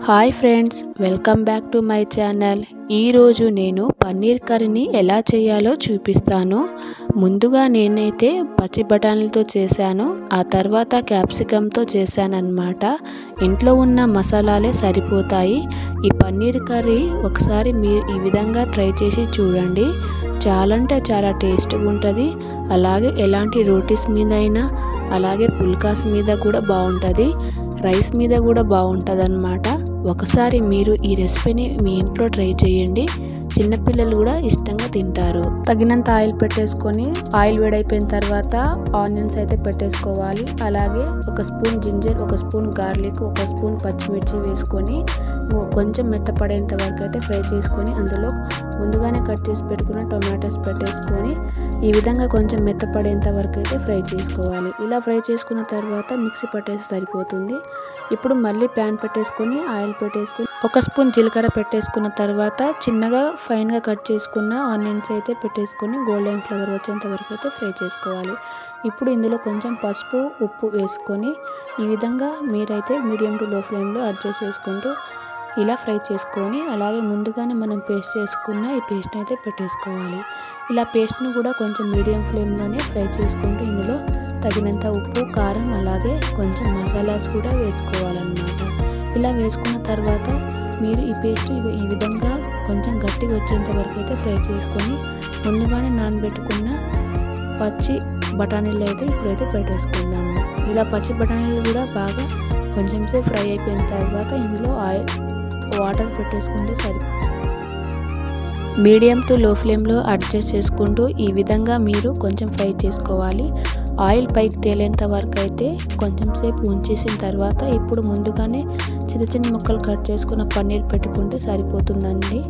Hi friends, welcome back to my channel. ఈరోజు నేను పన్నీర్ కర్రీని ఎలా చేయాలో చూపిస్తాను. ముందుగా నేనైతే పచ్చి బఠానీలతో చేశాను, ఆ తర్వాత క్యాప్సికమ్తో చేశానన్నమాట. ఇంట్లో ఉన్న మసాలాలే సరిపోతాయి. ఈ పన్నీర్ కర్రీ ఒకసారి మీరు ఈ విధంగా ట్రై చేసి చూడండి. చాలా అంటే చాలా టేస్ట్గా ఉంటుంది. అలాగే ఎలాంటి రోటీస్ మీద అయినా, అలాగే పుల్కాస్ మీద కూడా బాగుంటుంది, రైస్ మీద కూడా బాగుంటుంది అన్నమాట. ఒకసారి మీరు ఈ రెసిపీని మీ ఇంట్లో ట్రై చేయండి. చిన్నపిల్లలు కూడా ఇష్టంగా తింటారు. తగినంత ఆయిల్ పెట్టేసుకొని, ఆయిల్ వేడైపోయిన తర్వాత ఆనియన్స్ అయితే పెట్టేసుకోవాలి. అలాగే ఒక స్పూన్ జింజర్, ఒక స్పూన్ గార్లిక్, ఒక స్పూన్ పచ్చిమిర్చి వేసుకొని కొంచెం మెత్తపడేంత వరకు అయితే ఫ్రై చేసుకొని, అందులో ముందుగానే కట్ చేసి పెట్టుకున్న టొమాటోస్ పెట్టేసుకొని ఈ విధంగా కొంచెం మెత్తపడేంత వరకు అయితే ఫ్రై చేసుకోవాలి. ఇలా ఫ్రై చేసుకున్న తర్వాత మిక్సీ పట్టేసి సరిపోతుంది. ఇప్పుడు మళ్ళీ ప్యాన్ పెట్టేసుకొని ఆయిల్ పెట్టేసుకొని ఒక స్పూన్ జీలకర్ర పెట్టేసుకున్న తర్వాత చిన్నగా ఫైన్గా కట్ చేసుకున్న ఆనియన్స్ అయితే పెట్టేసుకొని గోల్డెన్ ఫ్లేవర్ వచ్చేంత వరకు అయితే ఫ్రై చేసుకోవాలి. ఇప్పుడు ఇందులో కొంచెం పసుపు, ఉప్పు వేసుకొని ఈ విధంగా మీరైతే మీడియం టు లో ఫ్లేమ్లో అడ్జస్ట్ చేసుకుంటూ ఇలా ఫ్రై చేసుకొని, అలాగే ముందుగానే మనం పేస్ట్ చేసుకున్న ఈ పేస్ట్ని అయితే పెట్టేసుకోవాలి. ఇలా పేస్ట్ని కూడా కొంచెం మీడియం ఫ్లేమ్లోనే ఫ్రై చేసుకుంటూ ఇందులో తగినంత ఉప్పు, కారం, అలాగే కొంచెం మసాలాస్ కూడా వేసుకోవాలన్నమాట. ఇలా వేసుకున్న తర్వాత మీరు ఈ పేస్ట్ ఈ విధంగా కొంచెం గట్టిగా వచ్చేంత వరకు అయితే ఫ్రై చేసుకొని ముందుగానే నానబెట్టుకున్న పచ్చి బఠానీలు అయితే ఇప్పుడైతే పెట్టేసుకుందాము. ఇలా పచ్చి బఠానీలు కూడా బాగా కొంచెం సేపు ఫ్రై అయిపోయిన తర్వాత ఇందులో వాటర్ పెట్టేసుకుంటే సరిపోతుంది. మీడియం టు లో ఫ్లేమ్లో అడ్జస్ట్ చేసుకుంటూ ఈ విధంగా మీరు కొంచెం ఫ్రై చేసుకోవాలి. ఆయిల్ పైకి తేలేంత వరకు అయితే కొంచెం సేపు ఉంచేసిన తర్వాత ఇప్పుడు ముందుగానే చిన్న చిన్న ముక్కలు కట్ చేసుకున్న పన్నీర్ పెట్టుకుంటే సరిపోతుందండి.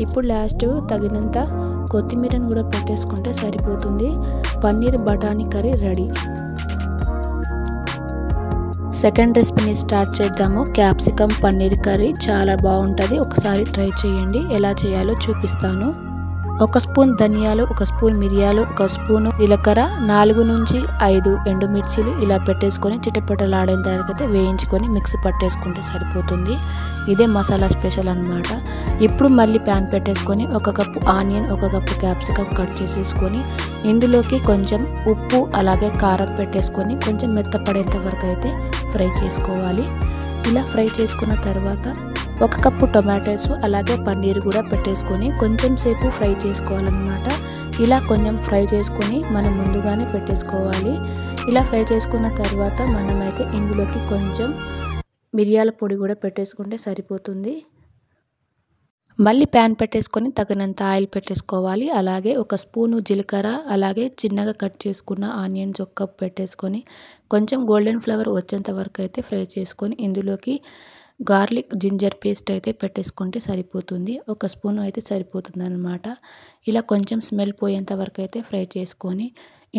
ఇప్పుడు లాస్ట్ తగినంత కొత్తిమీరను కూడా పెట్టేసుకుంటే సరిపోతుంది. పన్నీర్ బఠానీ కర్రీ రెడీ. సెకండ్ రెసిపీని స్టార్ట్ చేద్దాము. క్యాప్సికమ్ పన్నీర్ కర్రీ చాలా బాగుంటుంది. ఒకసారి ట్రై చేయండి. ఎలా చేయాలో చూపిస్తాను. ఒక స్పూన్ ధనియాలు, ఒక స్పూన్ మిరియాలు, ఒక స్పూను జీలకర్ర, 4 నుంచి 5 ఎండుమిర్చీలు ఇలా పెట్టేసుకొని చిటపటలాడేంత వరకు అయితే వేయించుకొని మిక్సీ పట్టేసుకుంటే సరిపోతుంది. ఇదే మసాలా స్పెషల్ అన్నమాట. ఇప్పుడు మళ్ళీ ప్యాన్ పెట్టేసుకొని 1 cup onion, 1 cup capsicum cut చేసేసుకొని ఇందులోకి కొంచెం ఉప్పు, అలాగే కారం పెట్టేసుకొని కొంచెం మెత్తపడేంత వరకు అయితే ఫ్రై చేసుకోవాలి. ఇలా ఫ్రై చేసుకున్న తర్వాత 1 కప్పు టొమాటోస్, అలాగే పన్నీర్ కూడా పెట్టేసుకొని కొంచెం సేపు ఫ్రై చేసుకోవాలన్నమాట. ఇలా కొంచెం ఫ్రై చేసుకొని మనం ముందుగానే పెట్టేసుకోవాలి. ఇలా ఫ్రై చేసుకున్న తర్వాత మనమైతే ఇందులోకి కొంచెం మిరియాల పొడి కూడా పెట్టేసుకుంటే సరిపోతుంది. మళ్ళీ ప్యాన్ పెట్టేసుకొని తగినంత ఆయిల్ పెట్టేసుకోవాలి. అలాగే 1 స్పూను జీలకర్ర, అలాగే చిన్నగా కట్ చేసుకున్న ఆనియన్స్ 1 కప్ పెట్టేసుకొని కొంచెం గోల్డెన్ ఫ్లేవర్ వచ్చేంత వరకు అయితే ఫ్రై చేసుకొని ఇందులోకి గార్లిక్, జింజర్ పేస్ట్ అయితే పెట్టేసుకుంటే సరిపోతుంది. 1 స్పూన్ అయితే సరిపోతుంది అన్నమాట. ఇలా కొంచెం స్మెల్ పోయేంత వరకు అయితే ఫ్రై చేసుకొని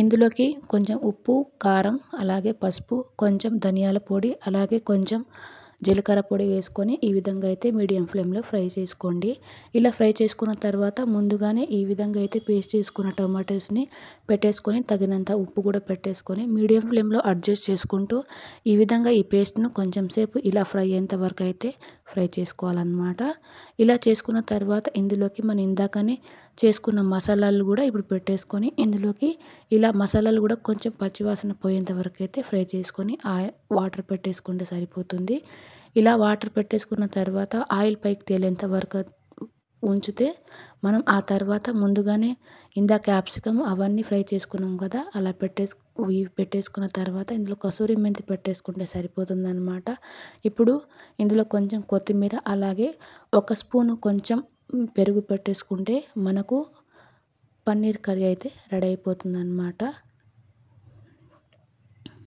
ఇందులోకి కొంచెం ఉప్పు, కారం, అలాగే పసుపు, కొంచెం ధనియాల పొడి, అలాగే కొంచెం జీలకర్ర పొడి వేసుకొని ఈ విధంగా అయితే మీడియం ఫ్లేమ్లో ఫ్రై చేసుకోండి. ఇలా ఫ్రై చేసుకున్న తర్వాత ముందుగానే ఈ విధంగా అయితే పేస్ట్ చేసుకున్న టమాటోస్ని పెట్టేసుకొని తగినంత ఉప్పు కూడా పెట్టేసుకొని మీడియం ఫ్లేమ్లో అడ్జస్ట్ చేసుకుంటూ ఈ విధంగా ఈ పేస్ట్ను కొంచెం సేపు ఇలా ఫ్రై అయ్యేంత వరకు అయితే ఫ్రై చేసుకోవాలన్నమాట. ఇలా చేసుకున్న తర్వాత ఇందులోకి మనం ఇందాకనే చేసుకున్న మసాలాలు కూడా ఇప్పుడు పెట్టేసుకొని ఇందులోకి ఇలా మసాలాలు కూడా కొంచెం పచ్చివాసన పోయేంత వరకు అయితే ఫ్రై చేసుకొని వాటర్ పెట్టేసుకుంటే సరిపోతుంది. ఇలా వాటర్ పెట్టేసుకున్న తర్వాత ఆయిల్ పైకి తేలేంత వరకు ఉంచితే మనం ఆ తర్వాత ముందుగానే క్యాప్సికమ్ అవన్నీ ఫ్రై చేసుకున్నాం కదా, అలా పెట్టేసుకున్న తర్వాత ఇందులో కసూరి మెంతి పెట్టేసుకుంటే సరిపోతుంది అన్నమాట. ఇప్పుడు ఇందులో కొంచెం కొత్తిమీర, అలాగే 1 స్పూను కొంచెం పెరుగు పెట్టేసుకుంటే మనకు పన్నీర్ కర్రీ అయితే రెడీ అయిపోతుంది అన్నమాట.